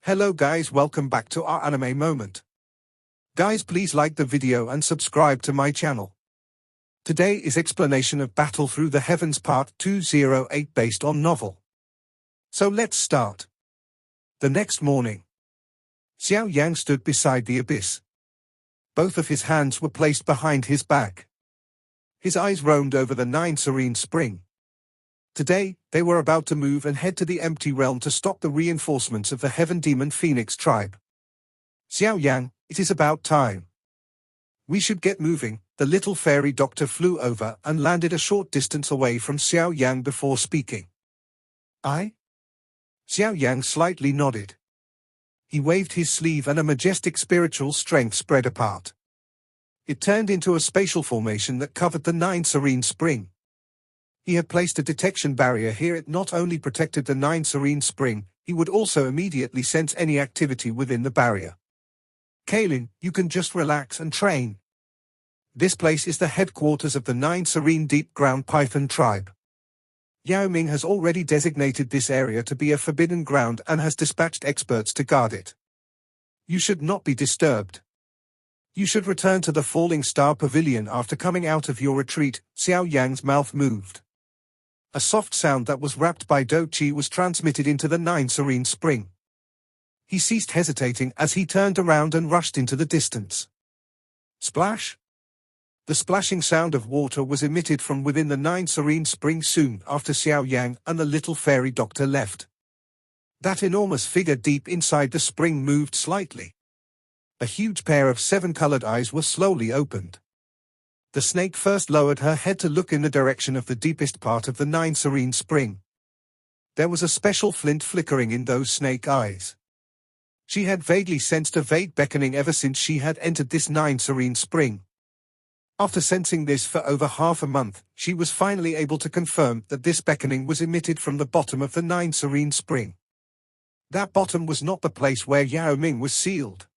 Hello guys, welcome back to our anime moment. Guys, please like the video and subscribe to my channel. Today is explanation of Battle Through the Heavens Part 208 based on novel. So let's start. The next morning, Xiao Yan stood beside the abyss. Both of his hands were placed behind his back. His eyes roamed over the 9 serene spring. Today, they were about to move and head to the empty realm to stop the reinforcements of the Heaven Demon Phoenix tribe. Xiao Yan, it is about time. We should get moving. The little fairy doctor flew over and landed a short distance away from Xiao Yan before speaking. I? Xiao Yan slightly nodded. He waved his sleeve and a majestic spiritual strength spread apart. It turned into a spatial formation that covered the 9 serene spring. He had placed a detection barrier here. It not only protected the 9 serene spring, he would also immediately sense any activity within the barrier. Kaylin, you can just relax and train. This place is the headquarters of the 9 serene deep ground python tribe. Yao Ming has already designated this area to be a forbidden ground and has dispatched experts to guard it. You should not be disturbed. You should return to the Falling Star Pavilion after coming out of your retreat. Xiao Yan's mouth moved. A soft sound that was wrapped by Do Chi was transmitted into the 9 serene spring. He ceased hesitating as he turned around and rushed into the distance. Splash! The splashing sound of water was emitted from within the 9 serene spring soon after Xiao Yan and the little fairy doctor left. That enormous figure deep inside the spring moved slightly. A huge pair of 7-colored eyes were slowly opened. The snake first lowered her head to look in the direction of the deepest part of the 9 serene spring. There was a special flint flickering in those snake eyes. She had vaguely sensed a vague beckoning ever since she had entered this 9 serene spring. After sensing this for over half a month, she was finally able to confirm that this beckoning was emitted from the bottom of the 9 serene spring. That bottom was not the place where Yao Ming was sealed.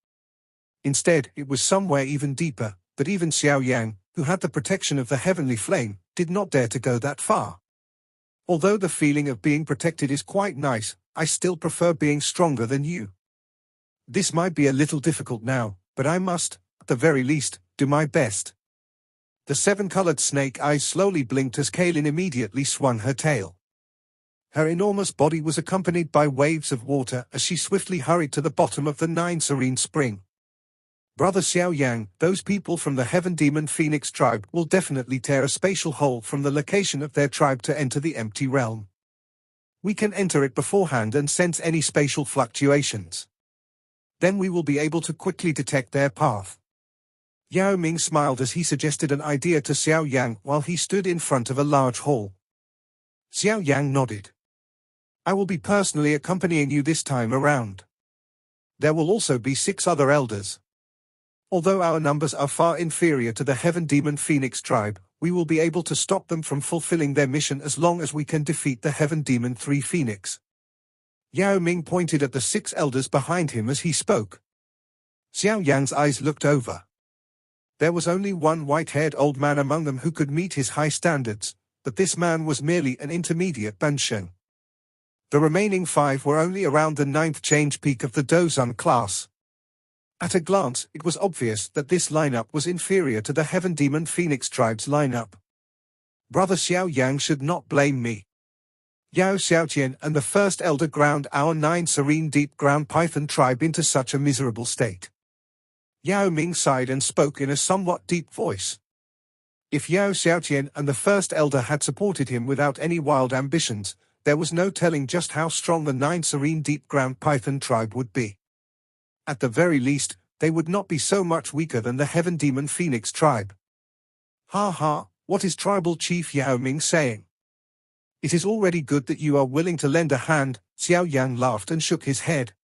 Instead, it was somewhere even deeper, but even Xiao Yan, who had the protection of the heavenly flame, did not dare to go that far. Although the feeling of being protected is quite nice, I still prefer being stronger than you. This might be a little difficult now, but I must, at the very least, do my best. The 7-colored snake eyes slowly blinked as Kaylin immediately swung her tail. Her enormous body was accompanied by waves of water as she swiftly hurried to the bottom of the 9 serene spring. Brother Xiao Yang, those people from the Heaven Demon Phoenix tribe will definitely tear a spatial hole from the location of their tribe to enter the empty realm. We can enter it beforehand and sense any spatial fluctuations. Then we will be able to quickly detect their path. Yao Ming smiled as he suggested an idea to Xiao Yang while he stood in front of a large hall. Xiao Yang nodded. I will be personally accompanying you this time around. There will also be 6 other elders. Although our numbers are far inferior to the Heaven Demon Phoenix tribe, we will be able to stop them from fulfilling their mission as long as we can defeat the Heaven Demon 3 Phoenix. Yao Ming pointed at the 6 elders behind him as he spoke. Xiao Yan's eyes looked over. There was only one white-haired old man among them who could meet his high standards, but this man was merely an intermediate Bansheng. The remaining 5 were only around the 9th change peak of the Dozun class. At a glance, it was obvious that this lineup was inferior to the Heaven Demon Phoenix tribe's lineup. Brother Xiao Yang should not blame me. Yao Xiaotian and the first elder ground our 9 serene deep ground python tribe into such a miserable state. Yao Ming sighed and spoke in a somewhat deep voice. If Yao Xiaotian and the first elder had supported him without any wild ambitions, there was no telling just how strong the 9 serene deep ground python tribe would be. At the very least, they would not be so much weaker than the Heaven Demon Phoenix tribe. Ha ha, what is Tribal Chief Yao Ming saying? It is already good that you are willing to lend a hand. Xiao Yan laughed and shook his head.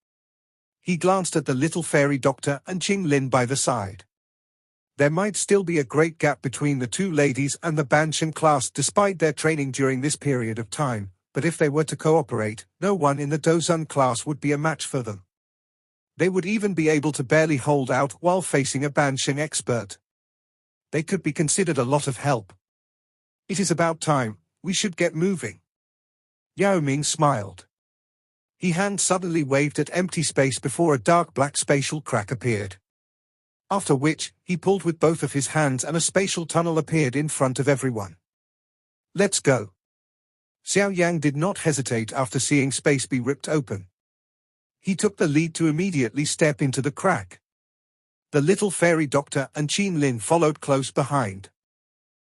He glanced at the little fairy doctor and Qing Lin by the side. There might still be a great gap between the 2 ladies and the Bansheng class despite their training during this period of time, but if they were to cooperate, no one in the Dozun class would be a match for them. They would even be able to barely hold out while facing a Bansheng expert. They could be considered a lot of help. It is about time, we should get moving. Yao Ming smiled. His hand suddenly waved at empty space before a dark black spatial crack appeared. After which, he pulled with both of his hands and a spatial tunnel appeared in front of everyone. Let's go. Xiao Yan did not hesitate after seeing space be ripped open. He took the lead to immediately step into the crack. The little fairy doctor and Qin Lin followed close behind.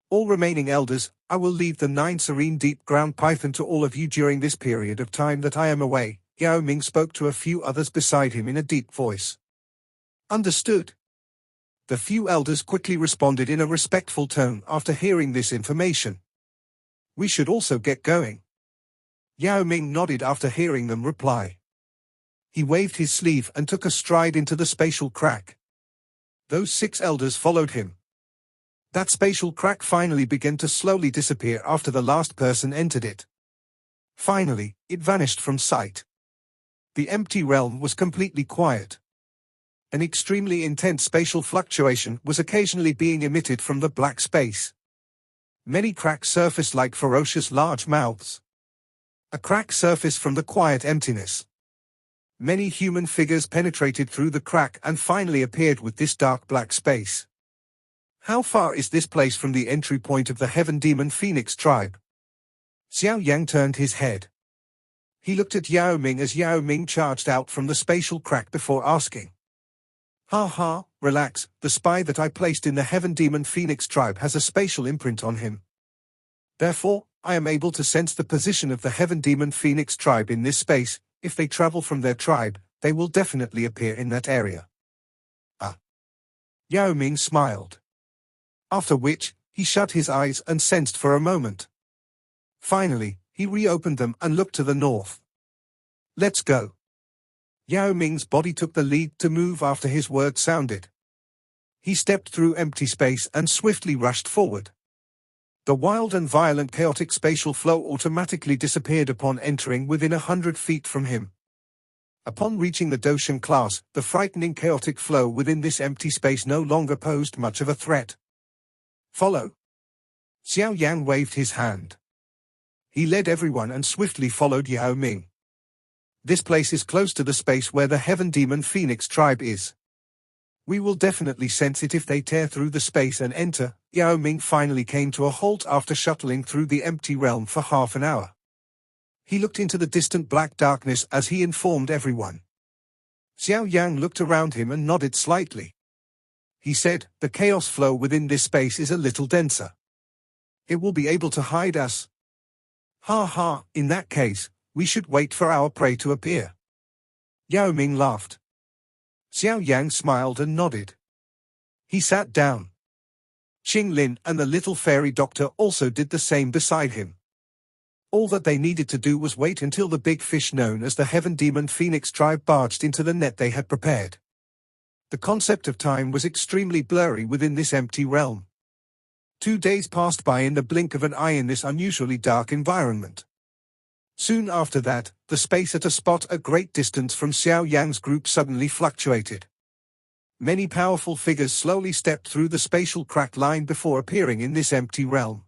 All remaining elders, I will leave the 9 serene deep ground python to all of you during this period of time that I am away, Yao Ming spoke to a few others beside him in a deep voice. Understood. The few elders quickly responded in a respectful tone after hearing this information. We should also get going. Yao Ming nodded after hearing them reply. He waved his sleeve and took a stride into the spatial crack. Those 6 elders followed him. That spatial crack finally began to slowly disappear after the last person entered it. Finally, it vanished from sight. The empty realm was completely quiet. An extremely intense spatial fluctuation was occasionally being emitted from the black space. Many cracks surfaced like ferocious large mouths. A crack surfaced from the quiet emptiness. Many human figures penetrated through the crack and finally appeared with this dark black space. How far is this place from the entry point of the Heaven Demon Phoenix tribe? Xiao Yang turned his head. He looked at Yao Ming as Yao Ming charged out from the spatial crack before asking. Ha ha, relax, the spy that I placed in the Heaven Demon Phoenix tribe has a spatial imprint on him. Therefore, I am able to sense the position of the Heaven Demon Phoenix tribe in this space. If they travel from their tribe, they will definitely appear in that area. Ah. Yao Ming smiled. After which, he shut his eyes and sensed for a moment. Finally, he reopened them and looked to the north. Let's go. Yao Ming's body took the lead to move after his word sounded. He stepped through empty space and swiftly rushed forward. The wild and violent chaotic spatial flow automatically disappeared upon entering within 100 feet from him. Upon reaching the Doshan class, the frightening chaotic flow within this empty space no longer posed much of a threat. Follow. Xiao Yan waved his hand. He led everyone and swiftly followed Yao Ming. This place is close to the space where the Heaven Demon Phoenix tribe is. We will definitely sense it if they tear through the space and enter. Yao Ming finally came to a halt after shuttling through the empty realm for half an hour. He looked into the distant black darkness as he informed everyone. Xiao Yang looked around him and nodded slightly. He said, the chaos flow within this space is a little denser. It will be able to hide us. Ha ha, in that case, we should wait for our prey to appear. Yao Ming laughed. Xiao Yang smiled and nodded. He sat down. Qin Lin and the little fairy doctor also did the same beside him. All that they needed to do was wait until the big fish known as the Heaven Demon Phoenix tribe barged into the net they had prepared. The concept of time was extremely blurry within this empty realm. 2 days passed by in the blink of an eye in this unusually dark environment. Soon after that, the space at a spot a great distance from Xiao Yang's group suddenly fluctuated. Many powerful figures slowly stepped through the spatial crack line before appearing in this empty realm.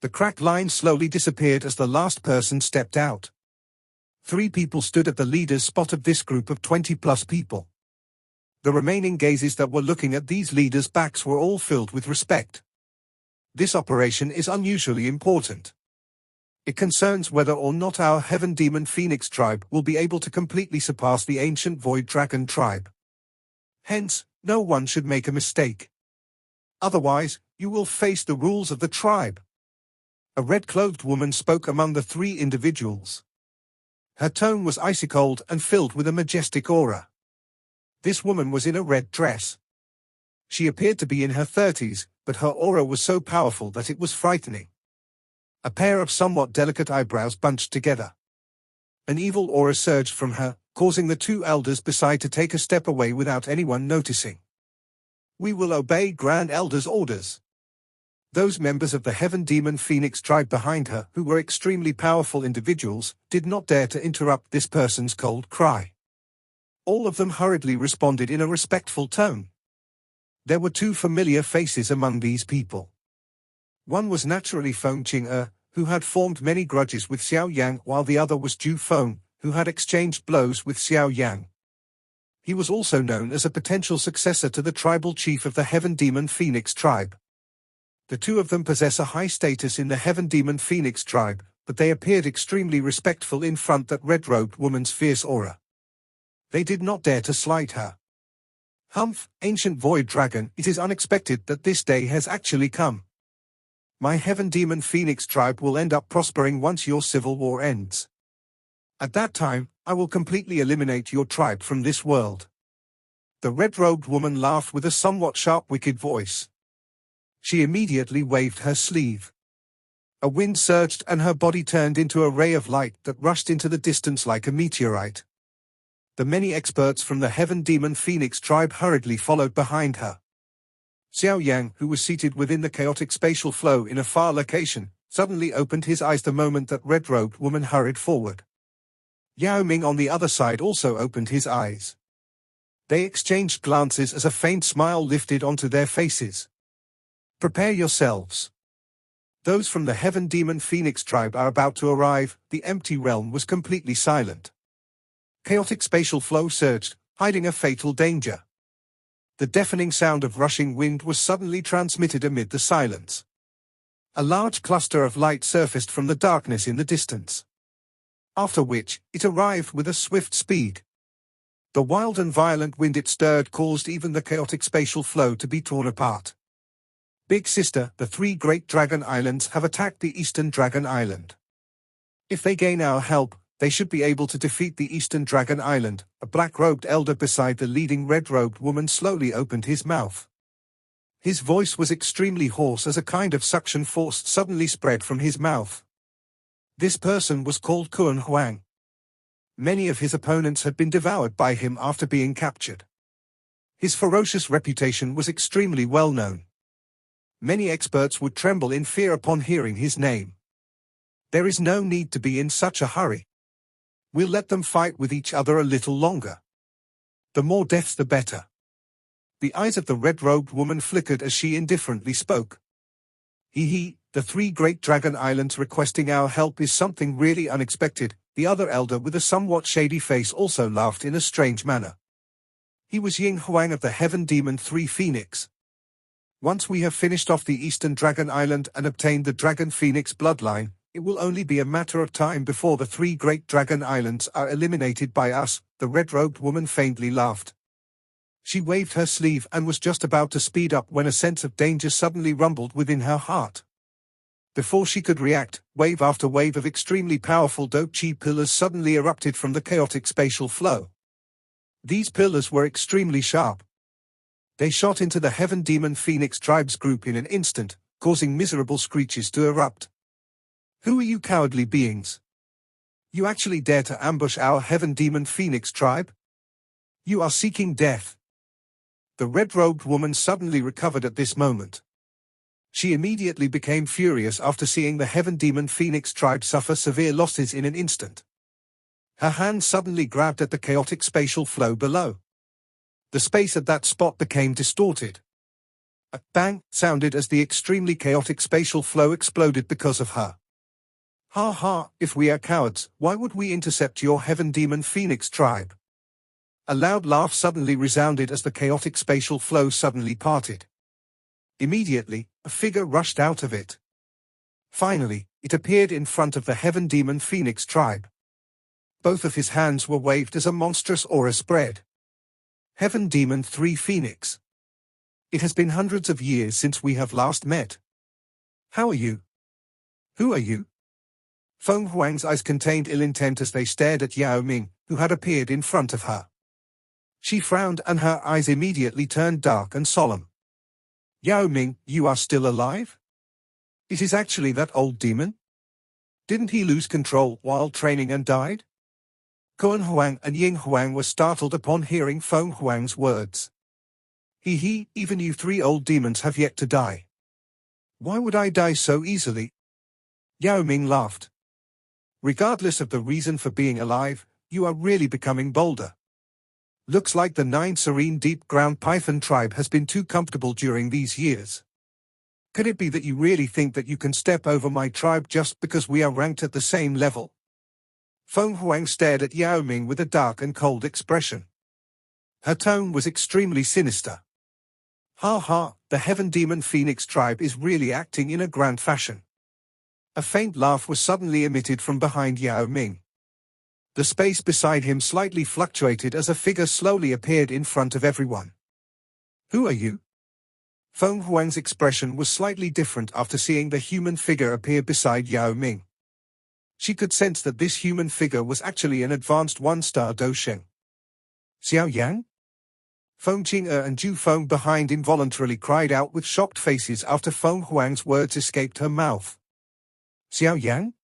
The crack line slowly disappeared as the last person stepped out. 3 people stood at the leader's spot of this group of 20+ people. The remaining gazes that were looking at these leaders' backs were all filled with respect. This operation is unusually important. It concerns whether or not our Heaven Demon Phoenix tribe will be able to completely surpass the ancient Void Dragon tribe. Hence, no one should make a mistake. Otherwise, you will face the rules of the tribe. A red-clothed woman spoke among the 3 individuals. Her tone was icy cold and filled with a majestic aura. This woman was in a red dress. She appeared to be in her 30s, but her aura was so powerful that it was frightening. A pair of somewhat delicate eyebrows bunched together. An evil aura surged from her, causing the 2 elders beside to take a step away without anyone noticing. We will obey Grand Elder's orders. Those members of the Heaven Demon Phoenix tribe behind her, who were extremely powerful individuals, did not dare to interrupt this person's cold cry. All of them hurriedly responded in a respectful tone. There were 2 familiar faces among these people. One was naturally Feng Qing'er, who had formed many grudges with Xiao Yang, while the other was Ju Feng, who had exchanged blows with Xiao Yan. He was also known as a potential successor to the tribal chief of the Heaven Demon Phoenix tribe. The two of them possess a high status in the Heaven Demon Phoenix tribe, but they appeared extremely respectful in front that red-robed woman's fierce aura. They did not dare to slight her. Humph, ancient void dragon, it is unexpected that this day has actually come. My Heaven Demon Phoenix tribe will end up prospering once your civil war ends. At that time, I will completely eliminate your tribe from this world. The red-robed woman laughed with a somewhat sharp, wicked voice. She immediately waved her sleeve. A wind surged and her body turned into a ray of light that rushed into the distance like a meteorite. The many experts from the Heaven Demon Phoenix tribe hurriedly followed behind her. Xiao Yan, who was seated within the chaotic spatial flow in a far location, suddenly opened his eyes the moment that red-robed woman hurried forward. Yao Ming on the other side also opened his eyes. They exchanged glances as a faint smile lifted onto their faces. Prepare yourselves. Those from the Heaven Demon Phoenix tribe are about to arrive. The empty realm was completely silent. Chaotic spatial flow surged, hiding a fatal danger. The deafening sound of rushing wind was suddenly transmitted amid the silence. A large cluster of light surfaced from the darkness in the distance. After which, it arrived with a swift speed. The wild and violent wind it stirred caused even the chaotic spatial flow to be torn apart. Big Sister, the three great dragon islands have attacked the Eastern Dragon Island. If they gain our help, they should be able to defeat the Eastern Dragon Island. A black-robed elder beside the leading red-robed woman slowly opened his mouth. His voice was extremely hoarse as a kind of suction force suddenly spread from his mouth. This person was called Kuan Huang. Many of his opponents had been devoured by him after being captured. His ferocious reputation was extremely well known. Many experts would tremble in fear upon hearing his name. There is no need to be in such a hurry. We'll let them fight with each other a little longer. The more deaths the better. The eyes of the red-robed woman flickered as she indifferently spoke. The three great dragon islands requesting our help is something really unexpected. The other elder with a somewhat shady face also laughed in a strange manner. He was Ying Huang of the Heaven Demon 3 Phoenix. Once we have finished off the Eastern Dragon Island and obtained the Dragon Phoenix bloodline, it will only be a matter of time before the three great dragon islands are eliminated by us. The red-robed woman faintly laughed. She waved her sleeve and was just about to speed up when a sense of danger suddenly rumbled within her heart. Before she could react, wave after wave of extremely powerful dope chi pillars suddenly erupted from the chaotic spatial flow. These pillars were extremely sharp. They shot into the Heaven Demon Phoenix tribe's group in an instant, causing miserable screeches to erupt. Who are you cowardly beings? You actually dare to ambush our Heaven Demon Phoenix tribe? You are seeking death. The red-robed woman suddenly recovered at this moment. She immediately became furious after seeing the Heaven Demon Phoenix tribe suffer severe losses in an instant. Her hand suddenly grabbed at the chaotic spatial flow below. The space at that spot became distorted. A bang sounded as the extremely chaotic spatial flow exploded because of her. Ha ha, if we are cowards, why would we intercept your Heaven Demon Phoenix tribe? A loud laugh suddenly resounded as the chaotic spatial flow suddenly parted. Immediately, a figure rushed out of it. Finally, it appeared in front of the Heaven Demon Phoenix tribe. Both of his hands were waved as a monstrous aura spread. Heaven Demon 3 Phoenix. It has been hundreds of years since we have last met. How are you? Who are you? Feng Huang's eyes contained ill intent as they stared at Yao Ming, who had appeared in front of her. She frowned and her eyes immediately turned dark and solemn. Yao Ming, you are still alive? It is actually that old demon? Didn't he lose control while training and died? Kuan Huang and Ying Huang were startled upon hearing Feng Huang's words. Even you three old demons have yet to die. Why would I die so easily? Yao Ming laughed. Regardless of the reason for being alive, you are really becoming bolder. Looks like the 9 serene deep-ground Python tribe has been too comfortable during these years. Could it be that you really think that you can step over my tribe just because we are ranked at the same level? Feng Huang stared at Yao Ming with a dark and cold expression. Her tone was extremely sinister. Ha ha, the Heaven Demon Phoenix tribe is really acting in a grand fashion. A faint laugh was suddenly emitted from behind Yao Ming. The space beside him slightly fluctuated as a figure slowly appeared in front of everyone. Who are you? Feng Huang's expression was slightly different after seeing the human figure appear beside Yao Ming. She could sense that this human figure was actually an advanced one-star Dosheng. Xiao Yan? Feng Qing'er and Zhu Feng behind involuntarily cried out with shocked faces after Feng Huang's words escaped her mouth. Xiao Yan?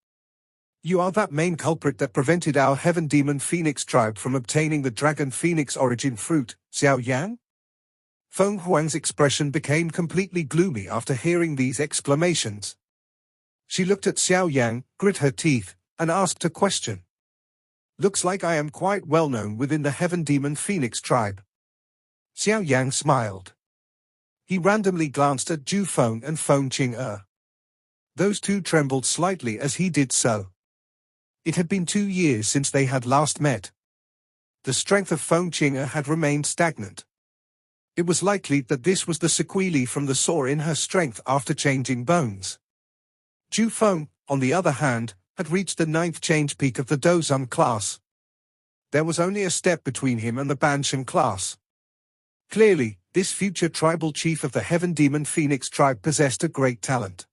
You are that main culprit that prevented our Heaven Demon Phoenix tribe from obtaining the Dragon Phoenix origin fruit, Xiao Yan? Feng Huang's expression became completely gloomy after hearing these exclamations. She looked at Xiao Yan, grit her teeth, and asked a question. Looks like I am quite well known within the Heaven Demon Phoenix tribe. Xiao Yan smiled. He randomly glanced at Zhu Feng and Feng Qing'er. Those two trembled slightly as he did so. It had been 2 years since they had last met. The strength of Feng Qing'er had remained stagnant. It was likely that this was the sequelae from the soar in her strength after changing bones. Zhu Feng, on the other hand, had reached the 9th change peak of the Dozum class. There was only a step between him and the Banshan class. Clearly, this future tribal chief of the Heaven Demon Phoenix tribe possessed a great talent.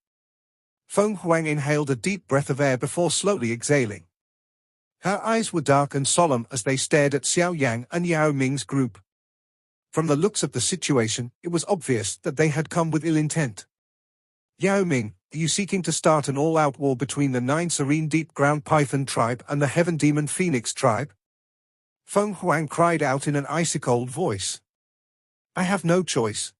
Feng Huang inhaled a deep breath of air before slowly exhaling. Her eyes were dark and solemn as they stared at Xiao Yang and Yao Ming's group. From the looks of the situation, it was obvious that they had come with ill intent. Yao Ming, are you seeking to start an all-out war between the 9 Serene Deep Ground Python tribe and the Heaven Demon Phoenix tribe? Feng Huang cried out in an icy-cold voice. I have no choice.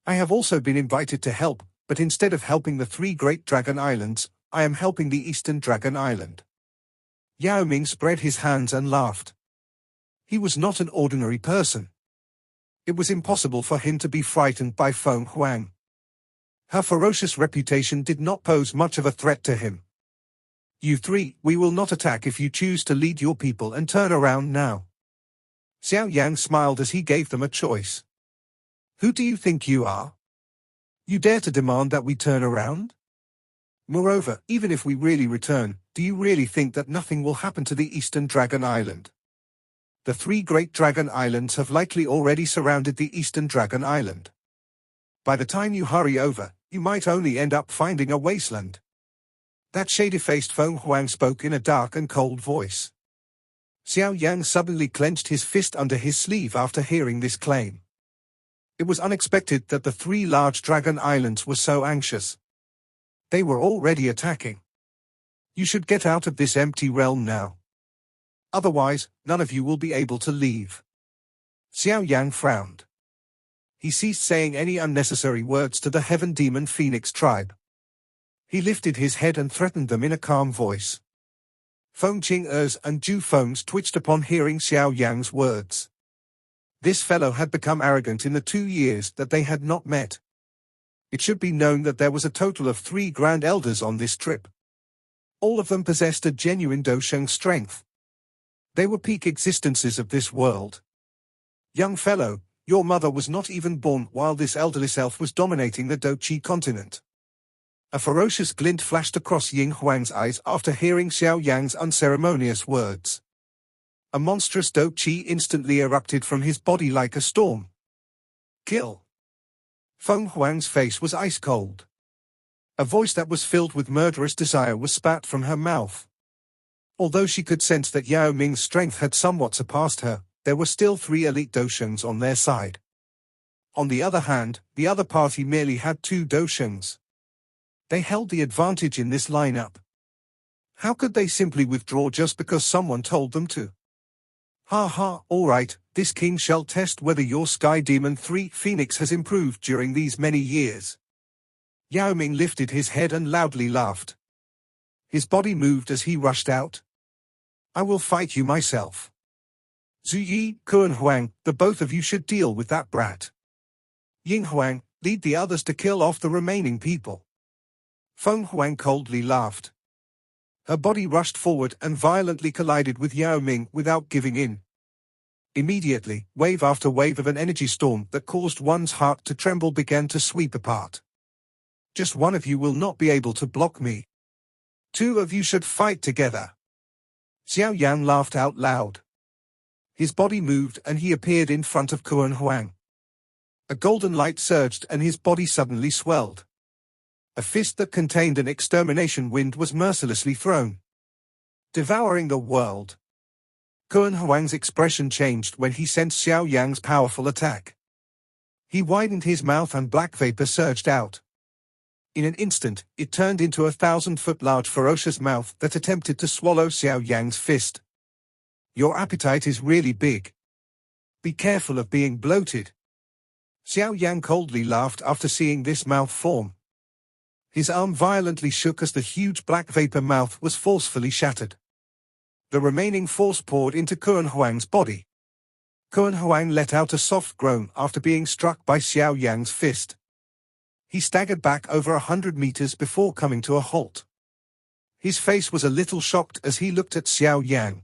I have also been invited to help, but instead of helping the 3 Great Dragon Islands, I am helping the Eastern Dragon Island. Yao Ming spread his hands and laughed. He was not an ordinary person. It was impossible for him to be frightened by Feng Huang. Her ferocious reputation did not pose much of a threat to him. You 3, we will not attack if you choose to lead your people and turn around now. Xiao Yan smiled as he gave them a choice. Who do you think you are? You dare to demand that we turn around? Moreover, even if we really return, do you really think that nothing will happen to the Eastern Dragon Island? The 3 Great Dragon Islands have likely already surrounded the Eastern Dragon Island. By the time you hurry over, you might only end up finding a wasteland. That shady-faced Feng Huang spoke in a dark and cold voice. Xiao Yang suddenly clenched his fist under his sleeve after hearing this claim. It was unexpected that the 3 large dragon islands were so anxious. They were already attacking. You should get out of this empty realm now. Otherwise, none of you will be able to leave. Xiao Yang frowned. He ceased saying any unnecessary words to the Heaven Demon Phoenix tribe. He lifted his head and threatened them in a calm voice. Feng Qing'er's and Zhu Feng's twitched upon hearing Xiao Yang's words. This fellow had become arrogant in the 2 years that they had not met. It should be known that there was a total of 3 Grand Elders on this trip. All of them possessed a genuine Dosheng strength. They were peak existences of this world. Young fellow, your mother was not even born while this elderly self was dominating the Do-Chi continent. A ferocious glint flashed across Ying Huang's eyes after hearing Xiao Yang's unceremonious words. A monstrous Do-Chi instantly erupted from his body like a storm. Kill! Feng Huang's face was ice-cold. A voice that was filled with murderous desire was spat from her mouth. Although she could sense that Yao Ming's strength had somewhat surpassed her, there were still 3 elite Doshengs on their side. On the other hand, the other party merely had 2 Doshengs. They held the advantage in this lineup. How could they simply withdraw just because someone told them to? Ha ha, alright, this king shall test whether your Sky Demon 3 Phoenix has improved during these many years. Yao Ming lifted his head and loudly laughed. His body moved as he rushed out. I will fight you myself. Zhu Yi, Kuan Huang, the both of you should deal with that brat. Ying Huang, lead the others to kill off the remaining people. Feng Huang coldly laughed. Her body rushed forward and violently collided with Yao Ming without giving in. Immediately, wave after wave of an energy storm that caused one's heart to tremble began to sweep apart. Just one of you will not be able to block me. Two of you should fight together. Xiao Yan laughed out loud. His body moved and he appeared in front of Kuan Huang. A golden light surged and his body suddenly swelled. A fist that contained an extermination wind was mercilessly thrown, devouring the world. Kuan Huang's expression changed when he sensed Xiao Yan's powerful attack. He widened his mouth and black vapor surged out. In an instant, it turned into a 1,000-foot-large ferocious mouth that attempted to swallow Xiao Yan's fist. Your appetite is really big. Be careful of being bloated. Xiao Yan coldly laughed after seeing this mouth form. His arm violently shook as the huge black vapor mouth was forcefully shattered. The remaining force poured into Kuan Huang's body. Kuan Huang let out a soft groan after being struck by Xiao Yan's fist. He staggered back over 100 meters before coming to a halt. His face was a little shocked as he looked at Xiao Yan.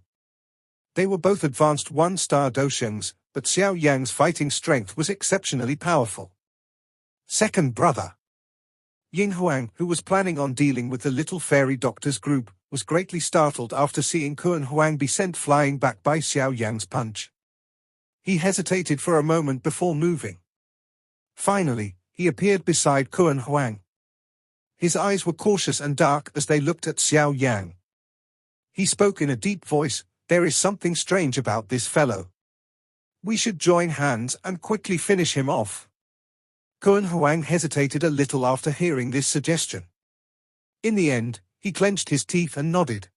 They were both advanced one-star doshens, but Xiao Yan's fighting strength was exceptionally powerful. Second brother. Ying Huang, who was planning on dealing with the little fairy doctor's group, was greatly startled after seeing Kuan Huang be sent flying back by Xiao Yan's punch. He hesitated for a moment before moving. Finally, he appeared beside Kuan Huang. His eyes were cautious and dark as they looked at Xiao Yan. He spoke in a deep voice, "There is something strange about this fellow. We should join hands and quickly finish him off." Kuan Huang hesitated a little after hearing this suggestion. In the end, he clenched his teeth and nodded.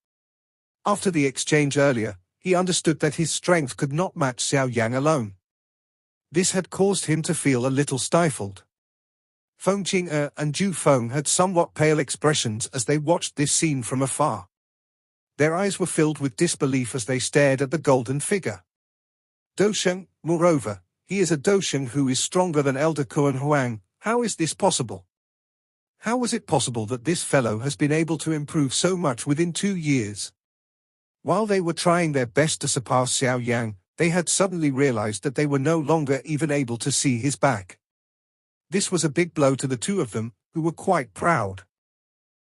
After the exchange earlier, he understood that his strength could not match Xiao Yan alone. This had caused him to feel a little stifled. Feng Qing'er and Zhu Feng had somewhat pale expressions as they watched this scene from afar. Their eyes were filled with disbelief as they stared at the golden figure. Dosheng, moreover, he is a Dosheng who is stronger than Elder Kuan Huang. How is this possible? How was it possible that this fellow has been able to improve so much within 2 years? While they were trying their best to surpass Xiao Yan, they had suddenly realized that they were no longer even able to see his back. This was a big blow to the two of them, who were quite proud.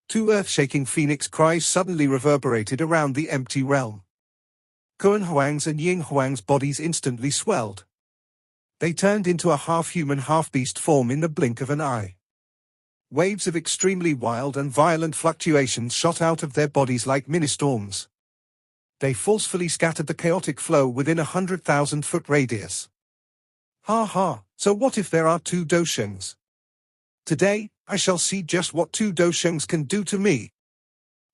Two earth-shaking phoenix cries suddenly reverberated around the empty realm. Kuan Huang's and Ying Huang's bodies instantly swelled. They turned into a half-human half-beast form in the blink of an eye. Waves of extremely wild and violent fluctuations shot out of their bodies like mini-storms. They forcefully scattered the chaotic flow within a 100,000-foot radius. Ha ha, so what if there are two Doshengs? Today, I shall see just what two Doshengs can do to me.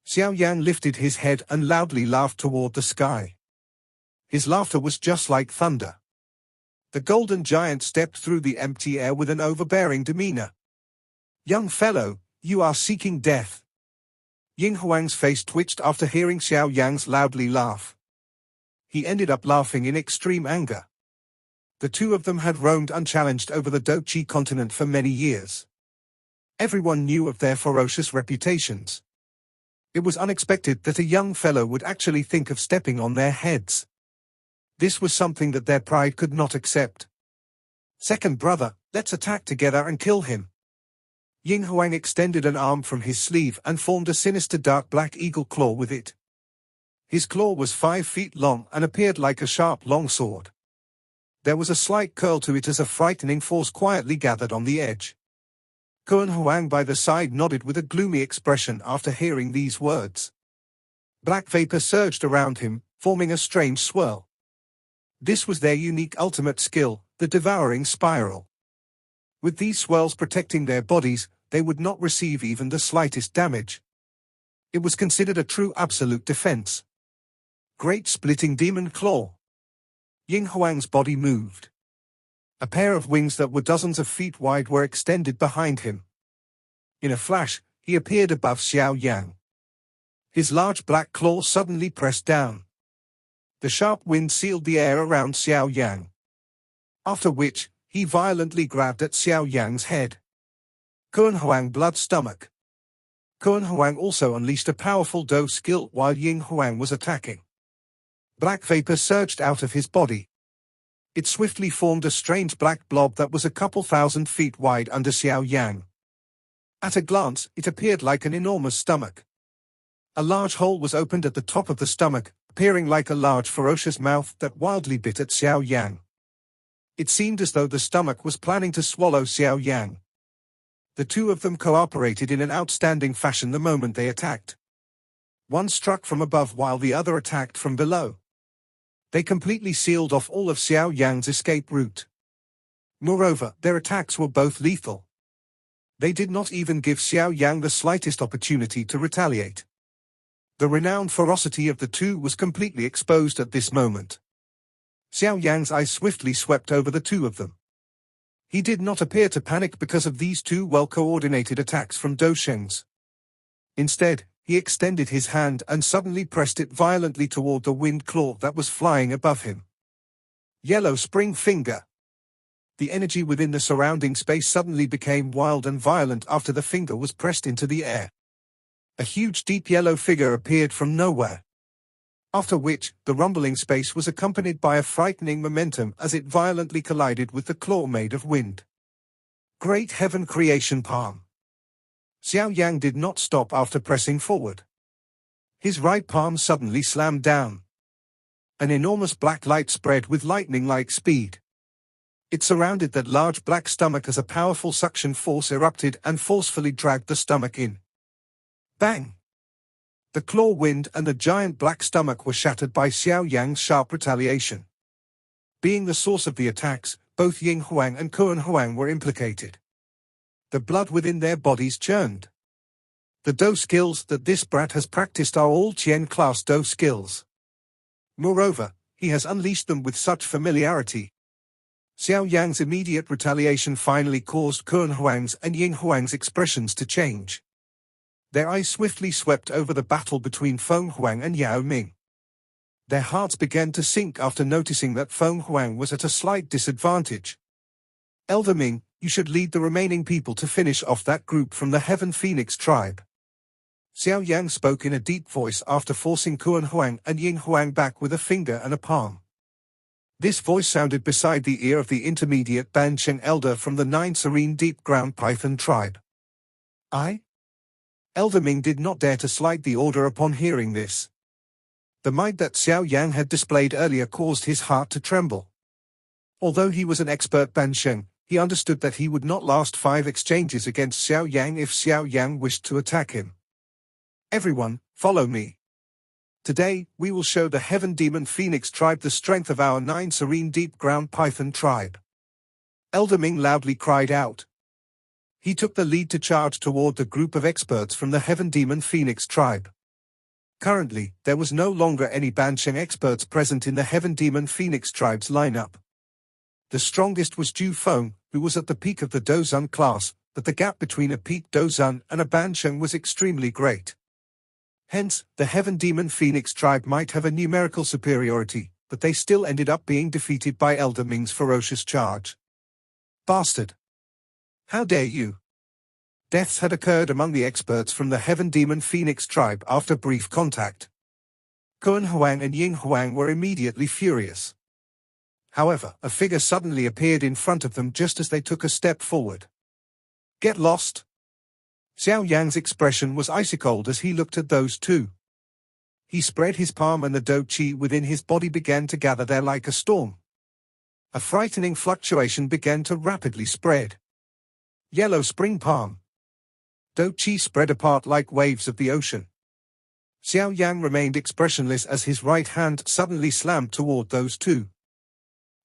Xiao Yan lifted his head and loudly laughed toward the sky. His laughter was just like thunder. The golden giant stepped through the empty air with an overbearing demeanor. Young fellow, you are seeking death. Ying Huang's face twitched after hearing Xiao Yan's loudly laugh. He ended up laughing in extreme anger. The two of them had roamed unchallenged over the Dochi continent for many years. Everyone knew of their ferocious reputations. It was unexpected that a young fellow would actually think of stepping on their heads. This was something that their pride could not accept. Second brother, let's attack together and kill him. Ying Huang extended an arm from his sleeve and formed a sinister dark black eagle claw with it. His claw was 5 feet long and appeared like a sharp longsword. There was a slight curl to it as a frightening force quietly gathered on the edge. Kuan Huang by the side nodded with a gloomy expression after hearing these words. Black vapor surged around him, forming a strange swirl. This was their unique ultimate skill, the devouring spiral. With these swirls protecting their bodies, they would not receive even the slightest damage. It was considered a true absolute defense. Great splitting demon claw. Ying Huang's body moved. A pair of wings that were dozens of feet wide were extended behind him. In a flash, he appeared above Xiao Yan. His large black claw suddenly pressed down. The sharp wind sealed the air around Xiao Yan. After which, he violently grabbed at Xiao Yan's head. Kuan Huang blood stomach. Kuan Huang also unleashed a powerful Do skill while Ying Huang was attacking. Black vapor surged out of his body. It swiftly formed a strange black blob that was a couple thousand feet wide under Xiao Yan. At a glance, it appeared like an enormous stomach. A large hole was opened at the top of the stomach, appearing like a large ferocious mouth that wildly bit at Xiao Yan. It seemed as though the stomach was planning to swallow Xiao Yan. The two of them cooperated in an outstanding fashion the moment they attacked. One struck from above while the other attacked from below. They completely sealed off all of Xiao Yan's escape route. Moreover, their attacks were both lethal. They did not even give Xiao Yan the slightest opportunity to retaliate. The renowned ferocity of the two was completely exposed at this moment. Xiao Yan's eyes swiftly swept over the two of them. He did not appear to panic because of these two well-coordinated attacks from Do Sheng's. Instead, he extended his hand and suddenly pressed it violently toward the wind claw that was flying above him. Yellow spring finger. The energy within the surrounding space suddenly became wild and violent after the finger was pressed into the air. A huge deep yellow figure appeared from nowhere. After which, the rumbling space was accompanied by a frightening momentum as it violently collided with the claw made of wind. Great Heaven Creation Palm. Xiao Yan did not stop after pressing forward. His right palm suddenly slammed down. An enormous black light spread with lightning-like speed. It surrounded that large black stomach as a powerful suction force erupted and forcefully dragged the stomach in. Bang! The claw wind and the giant black stomach were shattered by Xiao Yan's sharp retaliation. Being the source of the attacks, both Ying Huang and Kuan Huang were implicated. The blood within their bodies churned. The Do skills that this brat has practiced are all Qian class Do skills. Moreover, he has unleashed them with such familiarity. Xiao Yan's immediate retaliation finally caused Kuan Huang's and Ying Huang's expressions to change. Their eyes swiftly swept over the battle between Feng Huang and Yao Ming. Their hearts began to sink after noticing that Feng Huang was at a slight disadvantage. Elder Ming, you should lead the remaining people to finish off that group from the Heaven Phoenix tribe. Xiao Yan spoke in a deep voice after forcing Kuan Huang and Ying Huang back with a finger and a palm. This voice sounded beside the ear of the intermediate Bansheng elder from the 9 Serene Deep Ground Python tribe. Elder Ming did not dare to slight the order upon hearing this. The might that Xiao Yan had displayed earlier caused his heart to tremble. Although he was an expert Bansheng, he understood that he would not last 5 exchanges against Xiao Yan if Xiao Yan wished to attack him. Everyone, follow me. Today, we will show the Heaven Demon Phoenix tribe the strength of our 9 Serene Deep Ground Python tribe. Elder Ming loudly cried out. He took the lead to charge toward the group of experts from the Heaven Demon Phoenix tribe. Currently, there was no longer any Bansheng experts present in the Heaven Demon Phoenix tribe's lineup. The strongest was Ju Feng, who was at the peak of the Dozun class, but the gap between a peak Dozun and a Bansheng was extremely great. Hence, the Heaven Demon Phoenix tribe might have a numerical superiority, but they still ended up being defeated by Elder Ming's ferocious charge. Bastard! How dare you! Deaths had occurred among the experts from the Heaven Demon Phoenix tribe after brief contact. Kuan Huang and Ying Huang were immediately furious. However, a figure suddenly appeared in front of them just as they took a step forward. Get lost! Xiao Yan's expression was icy cold as he looked at those two. He spread his palm and the Do Qi within his body began to gather there like a storm. A frightening fluctuation began to rapidly spread. Yellow spring palm. Do Qi spread apart like waves of the ocean. Xiao Yan remained expressionless as his right hand suddenly slammed toward those two.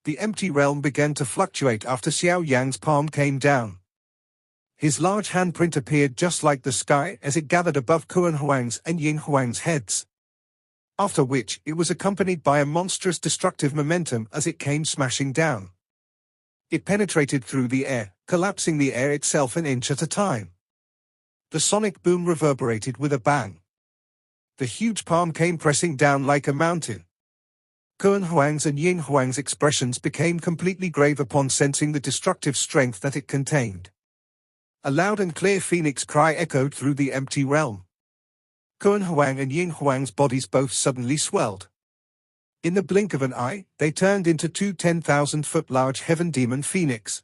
The empty realm began to fluctuate after Xiao Yan's palm came down. His large handprint appeared just like the sky as it gathered above Kuan Huang's and Ying Huang's heads. After which, it was accompanied by a monstrous destructive momentum as it came smashing down. It penetrated through the air, collapsing the air itself an inch at a time. The sonic boom reverberated with a bang. The huge palm came pressing down like a mountain. Kuan Huang's and Ying Huang's expressions became completely grave upon sensing the destructive strength that it contained. A loud and clear phoenix cry echoed through the empty realm. Kun Huang and Ying Huang's bodies both suddenly swelled. In the blink of an eye, they turned into two 10,000-foot large heaven demon phoenix.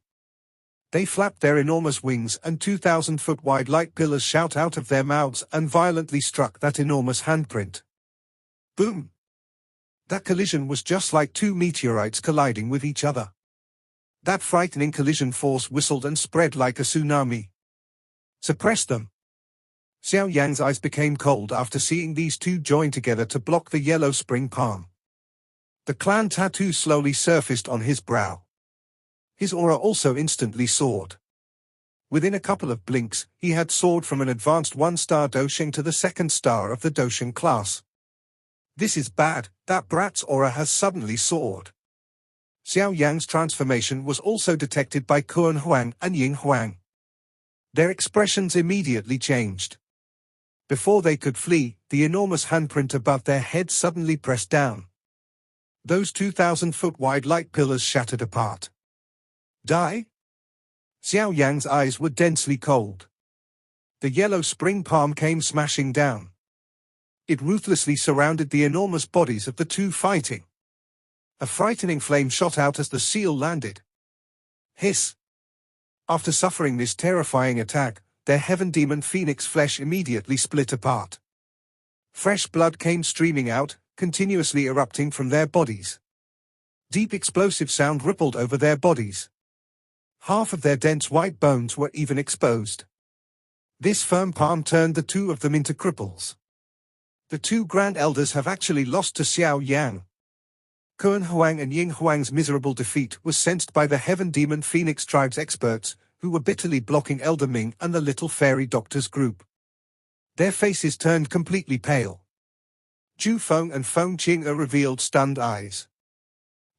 They flapped their enormous wings and 2,000-foot wide light pillars shot out of their mouths and violently struck that enormous handprint. Boom! That collision was just like two meteorites colliding with each other. That frightening collision force whistled and spread like a tsunami. Suppress them. Xiao Yan's eyes became cold after seeing these two join together to block the yellow spring palm. The clan tattoo slowly surfaced on his brow. His aura also instantly soared. Within a couple of blinks, he had soared from an advanced 1-star Dosheng to the 2nd star of the Dosheng class. This is bad, that brat's aura has suddenly soared. Xiao Yan's transformation was also detected by Kun Huang and Ying Huang. Their expressions immediately changed. Before they could flee, the enormous handprint above their heads suddenly pressed down. Those 2,000-foot wide light pillars shattered apart. Die? Xiao Yan's eyes were densely cold. The yellow spring palm came smashing down. It ruthlessly surrounded the enormous bodies of the two fighting. A frightening flame shot out as the seal landed. Hiss! After suffering this terrifying attack, their heaven demon phoenix flesh immediately split apart. Fresh blood came streaming out, continuously erupting from their bodies. Deep explosive sound rippled over their bodies. Half of their dense white bones were even exposed. This firm palm turned the two of them into cripples. The two Grand Elders have actually lost to Xiao Yan. Kun Huang and Ying Huang's miserable defeat was sensed by the Heaven Demon Phoenix Tribe's experts, who were bitterly blocking Elder Ming and the Little Fairy Doctor's group. Their faces turned completely pale. Zhu Feng and Feng Qing revealed stunned eyes.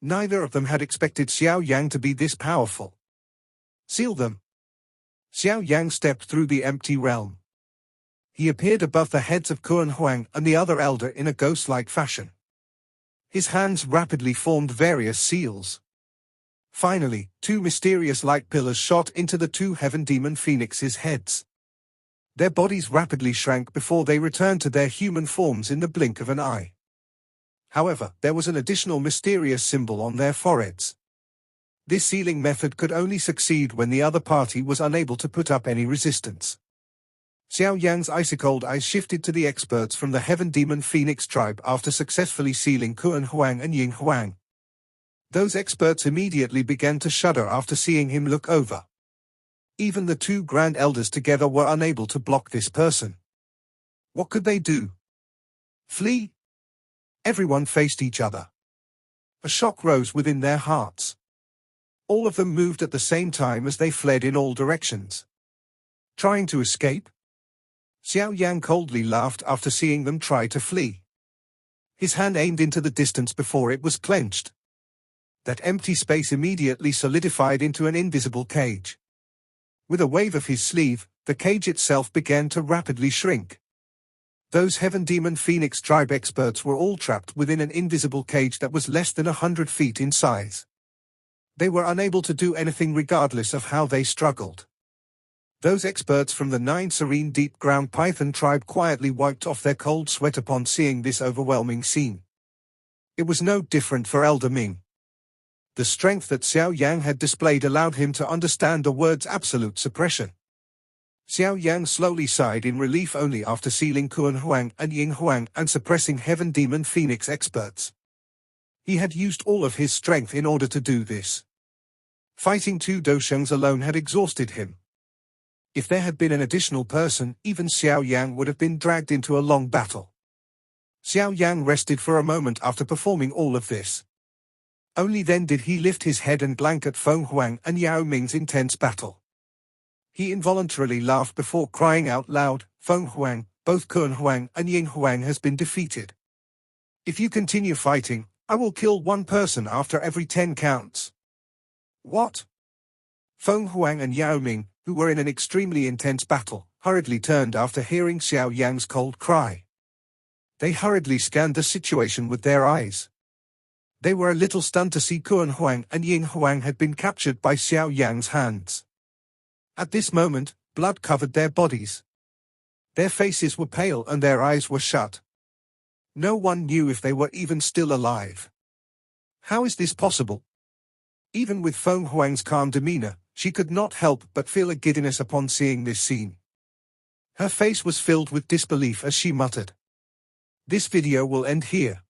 Neither of them had expected Xiao Yang to be this powerful. Seal them. Xiao Yang stepped through the empty realm. He appeared above the heads of Kun Huang and the other elder in a ghost-like fashion. His hands rapidly formed various seals. Finally, two mysterious light pillars shot into the two Heaven Demon Phoenixes' heads. Their bodies rapidly shrank before they returned to their human forms in the blink of an eye. However, there was an additional mysterious symbol on their foreheads. This sealing method could only succeed when the other party was unable to put up any resistance. Xiao Yan's icy-cold eyes shifted to the experts from the Heaven Demon Phoenix tribe after successfully sealing Kun Huang and Ying Huang. Those experts immediately began to shudder after seeing him look over. Even the two Grand Elders together were unable to block this person. What could they do? Flee? Everyone faced each other. A shock rose within their hearts. All of them moved at the same time as they fled in all directions. Trying to escape? Xiao Yan coldly laughed after seeing them try to flee. His hand aimed into the distance before it was clenched. That empty space immediately solidified into an invisible cage. With a wave of his sleeve, the cage itself began to rapidly shrink. Those Heaven Demon Phoenix tribe experts were all trapped within an invisible cage that was less than 100 feet in size. They were unable to do anything regardless of how they struggled. Those experts from the 9 Serene Deep Ground Python tribe quietly wiped off their cold sweat upon seeing this overwhelming scene. It was no different for Elder Ming. The strength that Xiao Yang had displayed allowed him to understand the words absolute suppression. Xiao Yang slowly sighed in relief only after sealing Kun Huang and Ying Huang and suppressing Heaven Demon Phoenix experts. He had used all of his strength in order to do this. Fighting two Doshengs alone had exhausted him. If there had been an additional person, even Xiao Yang would have been dragged into a long battle. Xiao Yang rested for a moment after performing all of this. Only then did he lift his head and glance at Feng Huang and Yao Ming's intense battle. He involuntarily laughed before crying out loud, "Feng Huang, both Kun Huang and Ying Huang has been defeated. If you continue fighting, I will kill one person after every 10 counts." What? Feng Huang and Yao Ming, who were in an extremely intense battle, hurriedly turned after hearing Xiao Yang's cold cry. They hurriedly scanned the situation with their eyes. They were a little stunned to see Kun Huang and Ying Huang had been captured by Xiao Yang's hands. At this moment, Blood covered their bodies. Their faces were pale and their eyes were shut. No one knew if they were even still alive. How is this possible? Even with Feng Huang's calm demeanor, she could not help but feel a giddiness upon seeing this scene. Her face was filled with disbelief as she muttered. This video will end here.